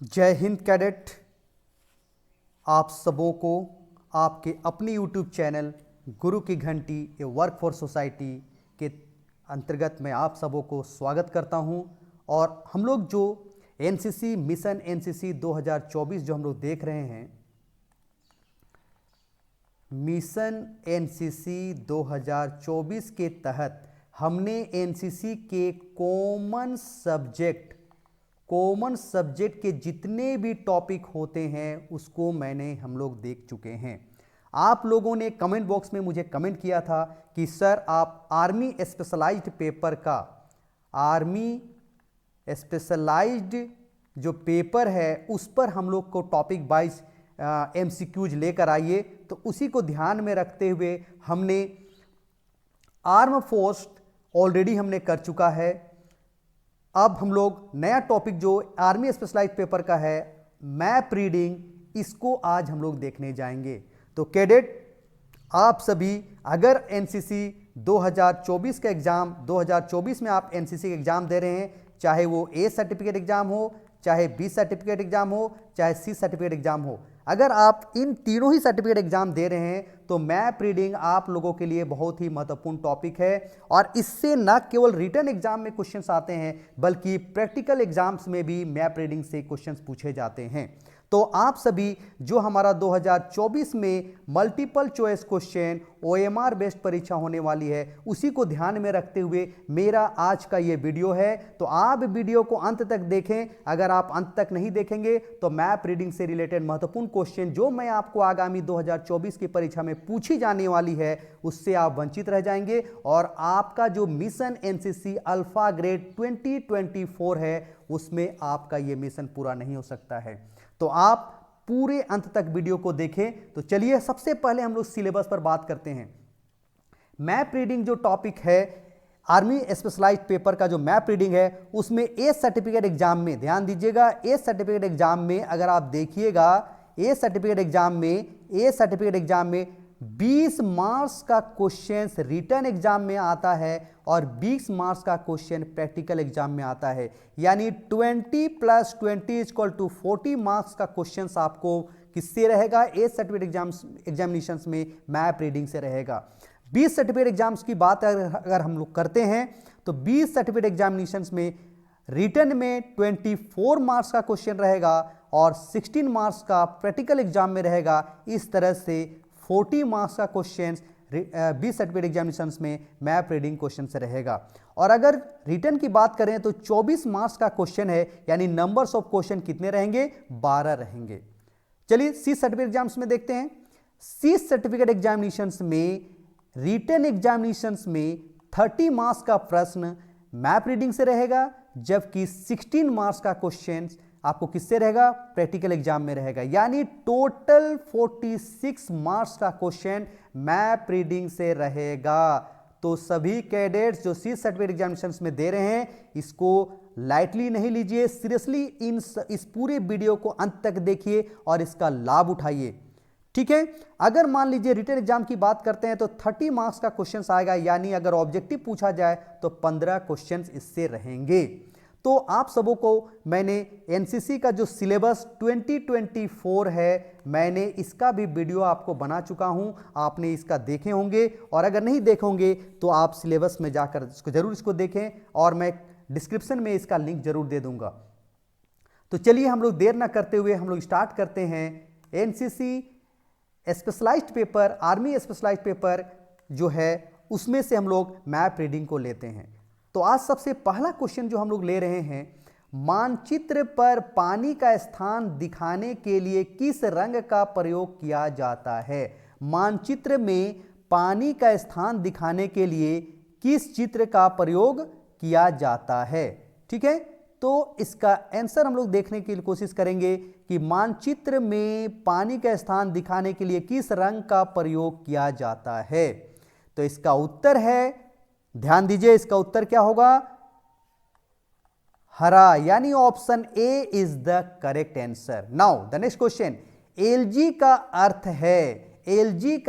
जय हिंद कैडेट। आप सबों को आपके अपने यूट्यूब चैनल गुरु की घंटी ए वर्कफोर्स सोसाइटी के अंतर्गत मैं आप सबों को स्वागत करता हूं। और हम लोग जो एनसीसी मिशन एनसीसी 2024 जो हम लोग देख रहे हैं, मिशन एनसीसी 2024 के तहत हमने एनसीसी के कॉमन सब्जेक्ट के जितने भी टॉपिक होते हैं उसको हम लोग देख चुके हैं। आप लोगों ने कमेंट बॉक्स में मुझे कमेंट किया था कि सर आप आर्मी स्पेशलाइज्ड जो पेपर है उस पर हम लोग को टॉपिक वाइज एमसीक्यूज लेकर आइए। तो उसी को ध्यान में रखते हुए हमने आर्म फोर्स ऑलरेडी हमने कर चुका है। अब हम लोग नया टॉपिक जो आर्मी स्पेशलाइज्ड पेपर का है, मैप रीडिंग, इसको आज हम लोग देखने जाएंगे। तो कैडेट आप सभी अगर एनसीसी 2024 का एग्जाम 2024 में आप एनसीसी का एग्जाम दे रहे हैं, चाहे वो ए सर्टिफिकेट एग्जाम हो, चाहे बी सर्टिफिकेट एग्जाम हो, चाहे सी सर्टिफिकेट एग्जाम हो, अगर आप इन तीनों ही सर्टिफिकेट एग्जाम दे रहे हैं तो मैप रीडिंग आप लोगों के लिए बहुत ही महत्वपूर्ण टॉपिक है। और इससे न केवल रिटन एग्जाम में क्वेश्चंस आते हैं बल्कि प्रैक्टिकल एग्जाम्स में भी मैप रीडिंग से क्वेश्चंस पूछे जाते हैं। तो आप सभी जो हमारा 2024 में multiple choice question OMR based परीक्षा होने वाली है, उसी को ध्यान में रखते हुए मेरा आज का ये वीडियो है। तो आप वीडियो को अंत तक देखें। अगर आप अंत तक नहीं देखेंगे तो मैप रीडिंग से रिलेटेड महत्वपूर्ण क्वेश्चन जो मैं आपको आगामी 2024 की परीक्षा में पूछी जाने वाली है उससे आप वंचित रह जाएंगे और आपका जो मिशन एनसीसी अल्फा ग्रेड 2024 है उसमें आपका ये मिशन पूरा नहीं हो सकता है। तो आप पूरे अंत तक वीडियो को देखें। तो चलिए सबसे पहले हम लोग सिलेबस पर बात करते हैं। मैप रीडिंग जो टॉपिक है, आर्मी स्पेशलाइज्ड पेपर का जो मैप रीडिंग है उसमें ए सर्टिफिकेट एग्जाम में ध्यान दीजिएगा। ए सर्टिफिकेट एग्जाम में अगर आप देखिएगा, ए सर्टिफिकेट एग्जाम में 20 मार्क्स का क्वेश्चन रिटन एग्जाम में आता है और 20 मार्क्स का क्वेश्चन प्रैक्टिकल एग्जाम में आता है। यानी 20 + 20 = 40 मार्क्स का क्वेश्चन आपको किससे रहेगा? ए सर्टिफिकेट एग्जामिनेशंस में मैप रीडिंग से रहेगा। 20 सर्टिफिकेट एग्जाम्स की बात अगर हम लोग करते हैं तो 20 सर्टिफिकेट एग्जामिनेशंस में रिटन में 24 मार्क्स का क्वेश्चन रहेगा और 16 मार्क्स का प्रैक्टिकल एग्जाम में रहेगा। इस तरह से 40 मार्क्स का क्वेश्चन 20 सर्टिफिकेट एग्जामिनेशंस में मैप रीडिंग क्वेश्चन से रहेगा। और अगर रिटन की बात करें तो 24 मार्क्स का क्वेश्चन है, यानी नंबर्स ऑफ क्वेश्चन कितने रहेंगे? 12 रहेंगे। चलिए सी सर्टिफिकेट एग्जाम्स में देखते हैं। सी सर्टिफिकेट एग्जामिनेशंस में रिटन एग्जामिनेशंस में 30 मार्क्स का प्रश्न मैप रीडिंग से रहेगा, जबकि 16 मार्क्स का क्वेश्चन आपको किससे रहेगा? प्रैक्टिकल एग्जाम में रहेगा। यानी टोटल 46 मार्क्स का क्वेश्चन मैप रीडिंग से रहेगा। तो सभी कैडेट्स जो सी सर्टिफिकेट एग्जामिनेशंस में दे रहे हैं इसको लाइटली नहीं लीजिए, सीरियसली इस पूरे वीडियो को अंत तक देखिए और इसका लाभ उठाइए, ठीक है। अगर मान लीजिए रिटन एग्जाम की बात करते हैं तो 30 मार्क्स का क्वेश्चन आएगा, यानी अगर ऑब्जेक्टिव पूछा जाए तो 15 क्वेश्चन इससे रहेंगे। तो आप सबों को मैंने एनसीसी का जो सिलेबस 2024 है, मैंने इसका भी वीडियो आपको बना चुका हूं, आपने इसका देखे होंगे। और अगर नहीं देखे होंगे तो आप सिलेबस में जाकर इसको देखें और मैं डिस्क्रिप्शन में इसका लिंक जरूर दे दूंगा। तो चलिए हम लोग देर ना करते हुए हम लोग स्टार्ट करते हैं। NCC specialised paper, army specialised paper जो है उसमें से हम लोग मैप रीडिंग को लेते हैं। तो आज सबसे पहला क्वेश्चन जो हम लोग ले रहे हैं, मानचित्र पर पानी का स्थान दिखाने के लिए किस रंग का प्रयोग किया जाता है? मानचित्र में पानी का स्थान दिखाने के लिए किस चित्र का प्रयोग किया जाता है? ठीक है, तो इसका आंसर हम लोग देखने की कोशिश करेंगे कि मानचित्र में पानी का स्थान दिखाने के लिए किस रंग का प्रयोग किया जाता है। तो इसका उत्तर है, ध्यान दीजिए, इसका उत्तर क्या होगा? हरा, यानी option A is the correct answer. Now the next question, LG का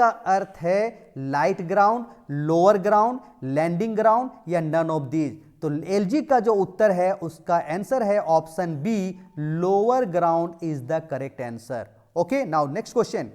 अर्थ है light ground, lower ground, landing ground या नन ऑफ दीज। तो एलजी का जो उत्तर है उसका आंसर है option B, lower ground is the correct answer. Okay, now next question.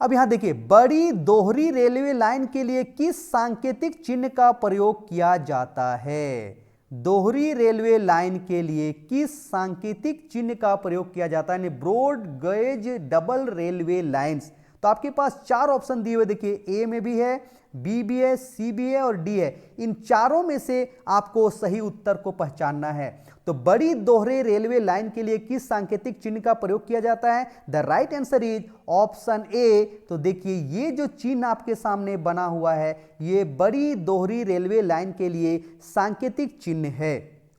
अब यहां देखिए, बड़ी दोहरी रेलवे लाइन के लिए किस सांकेतिक चिन्ह का प्रयोग किया जाता है? दोहरी रेलवे लाइन के लिए किस सांकेतिक चिन्ह का प्रयोग किया जाता है? Broad gauge double railway lines. तो आपके पास चार ऑप्शन दिए हुए देखिए, ए में भी है, बी भी है, सी भी है और डी है। इन चारों में से आपको सही उत्तर को पहचानना है। तो बड़ी दोहरे रेलवे लाइन के लिए किस सांकेतिक चिन्ह का प्रयोग किया जाता है? The right answer is option A. तो देखिए, ये जो चिन्ह आपके सामने बना हुआ है, ये बड़ी दोहरी रेलवे लाइन के लिए सांकेतिक चिन्ह है।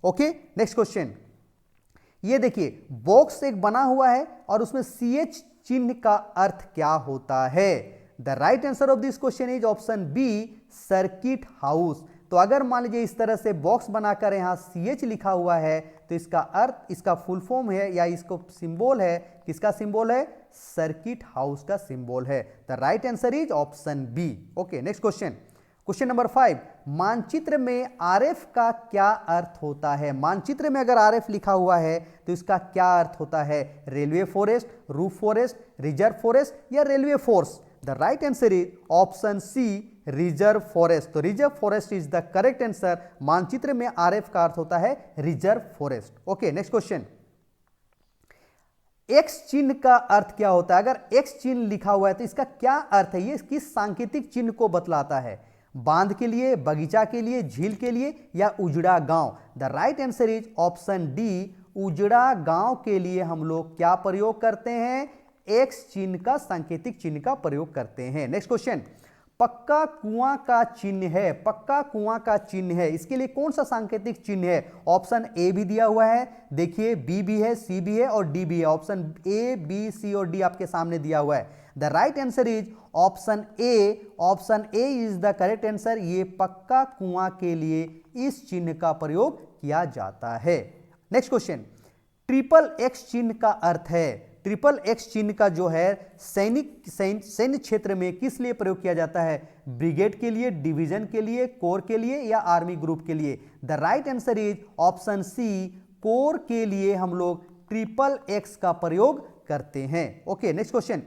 Okay, next question. ये देखिए, बॉक्स एक बना हुआ है और उसमें CH चिन्ह का अर्थ क्या होता है? The right answer of this question is option B, circuit house. तो अगर मान लीजिए इस तरह से बॉक्स बनाकर यहां CH लिखा हुआ है, तो इसका अर्थ, इसका फुल फॉर्म है या इसको सिंबल है, किसका सिंबल है? सर्किट हाउस का सिंबल है। The right answer is option B. Okay, next question. Question number 5, मानचित्र में RF का क्या अर्थ होता है? मानचित्र में अगर RF लिखा हुआ है तो इसका क्या अर्थ होता है? Railway forest, roof forest, reserve forest या railway force? The right answer is option C, reserve forest. तो reserve forest is the correct answer. मानचित्र में RF का अर्थ होता है reserve forest. Okay, next question. X चिन्ह का अर्थ क्या होता है? अगर एक्स चिन्ह लिखा हुआ है तो इसका क्या अर्थ है? ये किस सांकेतिक चिन्ह को बतलाता है? बांध के लिए, बगीचा के लिए, झील के लिए या उजड़ा गांव? The right answer is option D, उजड़ा गांव के लिए हम लोग क्या प्रयोग करते हैं? एक्स चिन्ह का, सांकेतिक चिन्ह का प्रयोग करते हैं। Next question. पक्का कुआं का चिन्ह है, पक्का कुआं का चिन्ह है, इसके लिए कौन सा सांकेतिक चिन्ह है? ऑप्शन ए भी दिया हुआ है, देखिए बी भी है, सी भी है और डी भी है। ऑप्शन ए, बी, सी और डी आपके सामने दिया हुआ है। The right answer is option A. Option A is the correct answer. ये पक्का कुआं के लिए इस चिन्ह का प्रयोग किया जाता है। Next question. ट्रिपल एक्स चिन्ह का अर्थ है? ट्रिपल एक्स चिन्ह का जो है सैन्य क्षेत्र में किस लिए प्रयोग किया जाता है? ब्रिगेड के लिए, डिवीजन के लिए, कोर के लिए या आर्मी ग्रुप के लिए? The right answer is option C, corps के लिए हम लोग ट्रिपल एक्स का प्रयोग करते हैं। Okay, next question.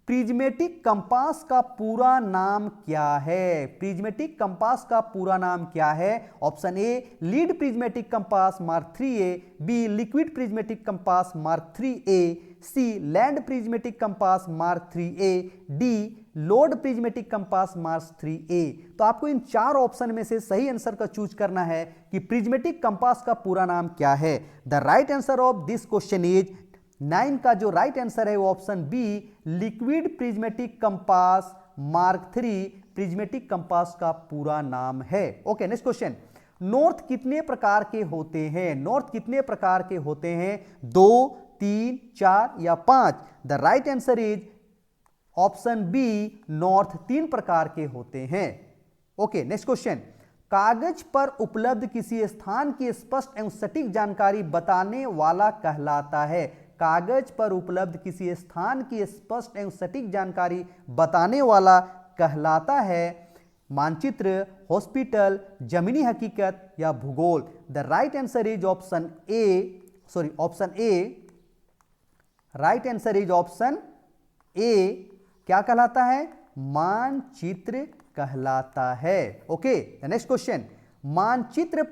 Prismatic compass का पूरा नाम क्या है? प्रिज्मेटिक कंपास का पूरा नाम क्या है? Option A, lead prismatic compass mark 3A, B, liquid prismatic compass mark 3A, C, land prismatic compass mark 3A, D, load prismatic compass mark 3A। तो आपको इन चार ऑप्शन में से सही आंसर का चूज करना है कि प्रिज्मेटिक कंपास का पूरा नाम क्या है। The right answer of this question is 9 का जो राइट आंसर है वो option B, liquid prismatic compass mark 3 prismatic compass का पूरा नाम है। Okay, next question. नॉर्थ कितने प्रकार के होते हैं? नॉर्थ कितने प्रकार के होते हैं? 2, 3, 4 या 5? The right answer is option B, north 3 प्रकार के होते हैं। Okay, next question. कागज पर उपलब्ध किसी स्थान की स्पष्ट एवं सटीक जानकारी बताने वाला कहलाता है? कागज पर उपलब्ध किसी स्थान की स्पष्ट एवं सटीक जानकारी बताने वाला कहलाता है मानचित्र, हॉस्पिटल, जमीनी हकीकत या भूगोल? The right answer is option A. Right answer is option A. क्या कहलाता है? मानचित्र कहलाता है। Okay, next question. मानचित्र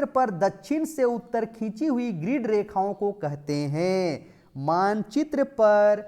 पर दक्षिण से उत्तर खींची हुई ग्रिड रेखाओं को कहते हैं? मानचित्र पर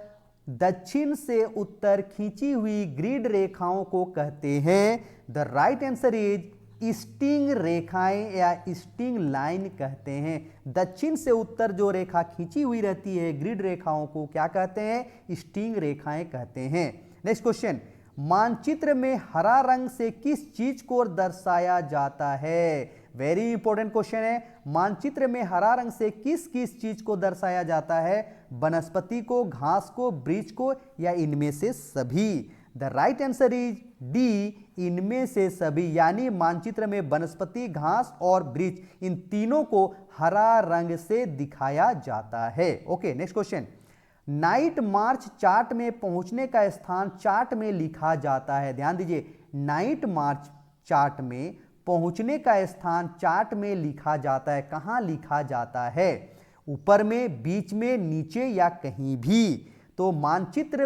दक्षिण से उत्तर खींची हुई ग्रिड रेखाओं को कहते हैं? The right answer is sting रेखाएं या स्टिंग लाइन कहते हैं। दक्षिण से उत्तर जो रेखा खींची हुई रहती है ग्रिड रेखाओं को क्या कहते हैं? स्टिंग रेखाएं कहते हैं। Next question. मानचित्र में हरा रंग से किस चीज को दर्शाया जाता है? वेरी इंपॉर्टेंट क्वेश्चन है। मानचित्र में हरा रंग से किस किस चीज को दर्शाया जाता है? वनस्पति को, घास को, वृक्ष को या इनमें से सभी? The right answer is D, इनमें से सभी। यानी मानचित्र में वनस्पति, घास और वृक्ष, इन तीनों को हरा रंग से दिखाया जाता है। Okay, next question. नाइट मार्च चार्ट में पहुंचने का स्थान चार्ट में लिखा जाता है। ध्यान दीजिए, नाइट मार्च चार्ट में पहुंचने का स्थान चार्ट में लिखा जाता है। कहां लिखा जाता है? ऊपर में, बीच में, नीचे या कहीं भी। तो मानचित्र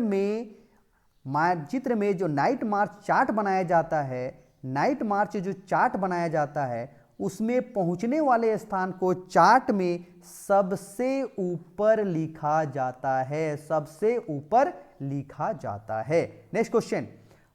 में जो नाइट मार्च चार्ट बनाया जाता है, नाइट मार्च जो चार्ट बनाया जाता है, उसमें पहुंचने वाले स्थान को चार्ट में सबसे ऊपर लिखा जाता है, सबसे ऊपर लिखा जाता है। नेक्स्ट क्वेश्चन,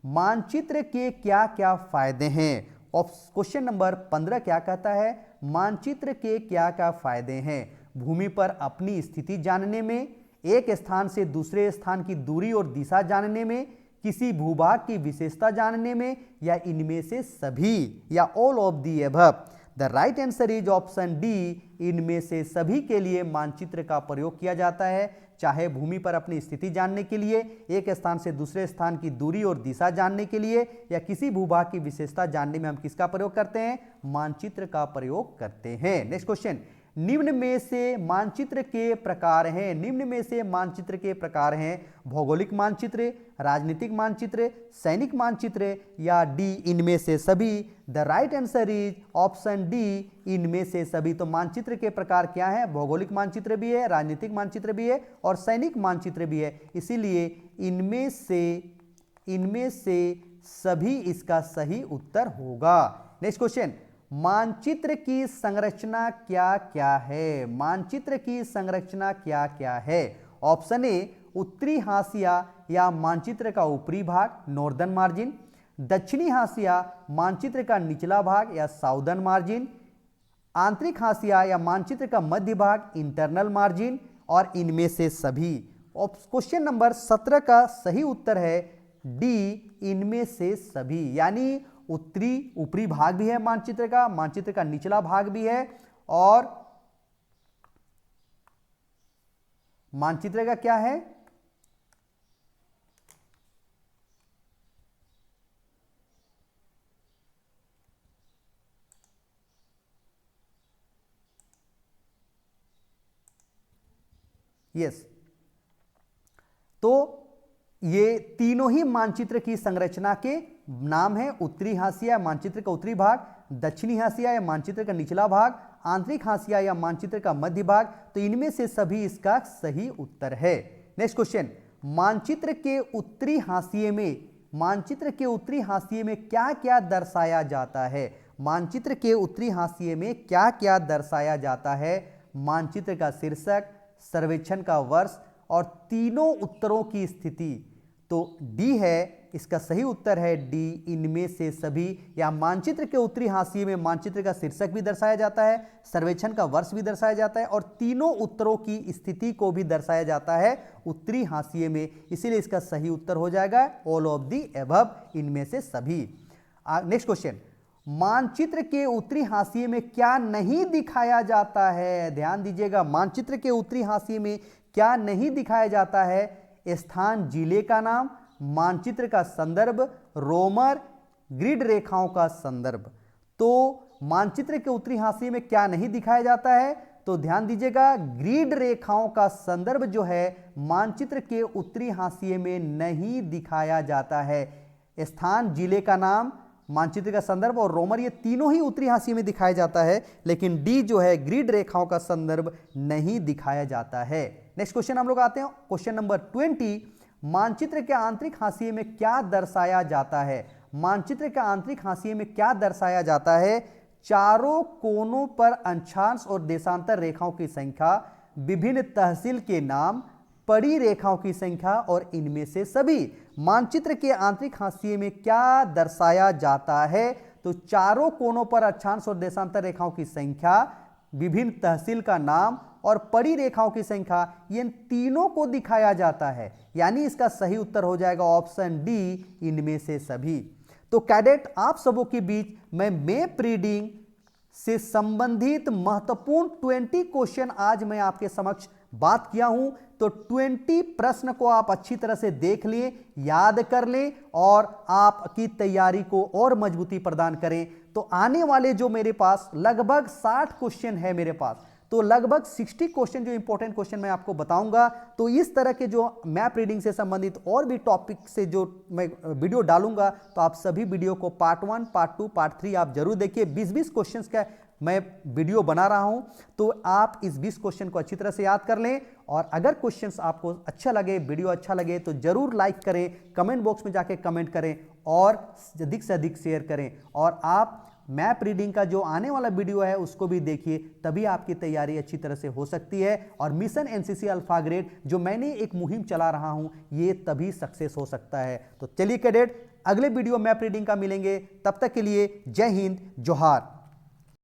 मानचित्र के क्या क्या फायदे हैं? क्वेश्चन नंबर 15 क्या कहता है? मानचित्र के क्या क्या फायदे हैं? भूमि पर अपनी स्थिति जानने में, एक स्थान से दूसरे स्थान की दूरी और दिशा जानने में, किसी भूभाग की विशेषता जानने में, या इनमें से सभी, या all of the above. The right answer is option D, इनमें से सभी के लिए मानचित्र का प्रयोग किया जाता है। चाहे भूमि पर अपनी स्थिति जानने के लिए, एक स्थान से दूसरे स्थान की दूरी और दिशा जानने के लिए, या किसी भूभाग की विशेषता जानने में हम किसका प्रयोग करते हैं? मानचित्र का प्रयोग करते हैं। नेक्स्ट क्वेश्चन, निम्न में से मानचित्र के प्रकार हैं। निम्न में से मानचित्र के प्रकार हैं भौगोलिक मानचित्र, राजनीतिक मानचित्र, सैनिक मानचित्र, या डी इनमें से सभी। The right answer is option D, इनमें से सभी। तो मानचित्र के प्रकार क्या है? भौगोलिक मानचित्र भी है, राजनीतिक मानचित्र भी है और सैनिक मानचित्र भी है। इसीलिए इनमें से सभी इसका सही उत्तर होगा। नेक्स्ट क्वेश्चन, मानचित्र की संरचना क्या क्या है? मानचित्र की संरचना क्या क्या है? ऑप्शन ए, उत्तरी हाशिया या मानचित्र का ऊपरी भाग, नॉर्दर्न मार्जिन। दक्षिणी हाशिया, मानचित्र का निचला भाग या साउदर्न मार्जिन। आंतरिक हाशिया या मानचित्र का मध्य भाग, इंटरनल मार्जिन, और इनमें से सभी। क्वेश्चन नंबर 17 का सही उत्तर है डी, इनमें से सभी। यानी उत्तरी ऊपरी भाग भी है मानचित्र का निचला भाग भी है, और मानचित्र का क्या है? यस, तो ये तीनों ही मानचित्र की संरचना के नाम है। उत्तरी हाशिया मानचित्र का उत्तरी भाग, दक्षिणी हाशिया या मानचित्र का निचला भाग, आंतरिक हाशिया या मानचित्र का मध्य भाग। तो इनमें से सभी इसका सही उत्तर है। नेक्स्ट क्वेश्चन, मानचित्र के उत्तरी हाशिए में क्या क्या दर्शाया जाता है? मानचित्र के उत्तरी हाशिए में क्या क्या दर्शाया जाता है? मानचित्र का शीर्षक, सर्वेक्षण का वर्ष और तीनों उत्तरों की स्थिति। तो डी है इसका सही उत्तर है, डी इनमें से सभी। या मानचित्र के उत्तरी हाशिए में मानचित्र का शीर्षक भी दर्शाया जाता है, सर्वेक्षण का वर्ष भी दर्शाया जाता है और तीनों उत्तरों की स्थिति को भी दर्शाया जाता है उत्तरी हाशिए में। इसीलिए इसका सही उत्तर हो जाएगा ऑल ऑफ दी अबव, इनमें से सभी। नेक्स्ट क्वेश्चन, मानचित्र के उत्तरी हाशिए में क्या नहीं दिखाया जाता है? ध्यान दीजिएगा, मानचित्र के उत्तरी हाशिए में क्या नहीं दिखाया जाता है? स्थान, जिले का नाम, मानचित्र का संदर्भ, रोमर, ग्रिड रेखाओं का संदर्भ। तो मानचित्र के उत्तरी हाशिए में क्या नहीं दिखाया जाता है? तो ध्यान दीजिएगा, ग्रिड रेखाओं का संदर्भ जो है मानचित्र के उत्तरी हाशिए में नहीं दिखाया जाता है। स्थान, जिले का नाम, मानचित्र का संदर्भ और रोमर, ये तीनों ही उत्तरी हाशिए में दिखाया जाता है, लेकिन डी जो है ग्रिड रेखाओं का संदर्भ नहीं दिखाया जाता है। नेक्स्ट क्वेश्चन हम लोग आते हैं, क्वेश्चन नंबर 20। मानचित्र के आंतरिक हाशिए में क्या दर्शाया जाता है? मानचित्र के आंतरिक हाशिए में क्या दर्शाया जाता है? चारों कोनों पर अक्षांश और देशांतर रेखाओं की संख्या, विभिन्न तहसील के नाम, पड़ी रेखाओं की संख्या और इनमें से सभी। मानचित्र के आंतरिक हाशिए में क्या दर्शाया जाता है? तो चारों कोनों पर अक्षांश और देशांतर रेखाओं की संख्या, विभिन्न तहसील का नाम और पड़ी रेखाओं की संख्या, ये तीनों को दिखाया जाता है। यानी इसका सही उत्तर हो जाएगा ऑप्शन डी, इनमें से सभी। तो कैडेट, आप सबों के बीच मैं मैप रीडिंग से संबंधित महत्वपूर्ण 20 क्वेश्चन आज मैं आपके समक्ष बात किया हूं। तो 20 प्रश्न को आप अच्छी तरह से देख लें, याद कर लें और आपकी तैयारी को और मजबूती प्रदान करें। तो आने वाले जो मेरे पास लगभग 60 क्वेश्चन है मेरे पास, तो लगभग 60 क्वेश्चन जो इंपॉर्टेंट क्वेश्चन मैं आपको बताऊंगा। तो इस तरह के जो मैप रीडिंग से संबंधित और भी टॉपिक से जो मैं वीडियो डालूंगा, तो आप सभी वीडियो को पार्ट 1, पार्ट 2, पार्ट 3 आप जरूर देखिए। 20-20 क्वेश्चन का मैं वीडियो बना रहा हूं, तो आप इस 20 क्वेश्चन को अच्छी तरह से याद कर लें। और अगर क्वेश्चंस आपको अच्छा लगे, वीडियो अच्छा लगे, तो जरूर लाइक करें, कमेंट बॉक्स में जाके कमेंट करें और अधिक से अधिक शेयर करें। और आप मैप रीडिंग का जो आने वाला वीडियो है उसको भी देखिए, तभी आपकी तैयारी अच्छी तरह से हो सकती है। और मिशन एनसीसी अल्फा ग्रेड जो मैंने एक मुहिम चला रहा हूं, ये तभी सक्सेस हो सकता है। तो चलिए कैडेट, अगले वीडियो मैप रीडिंग का मिलेंगे, तब तक के लिए जय हिंद, जोहार।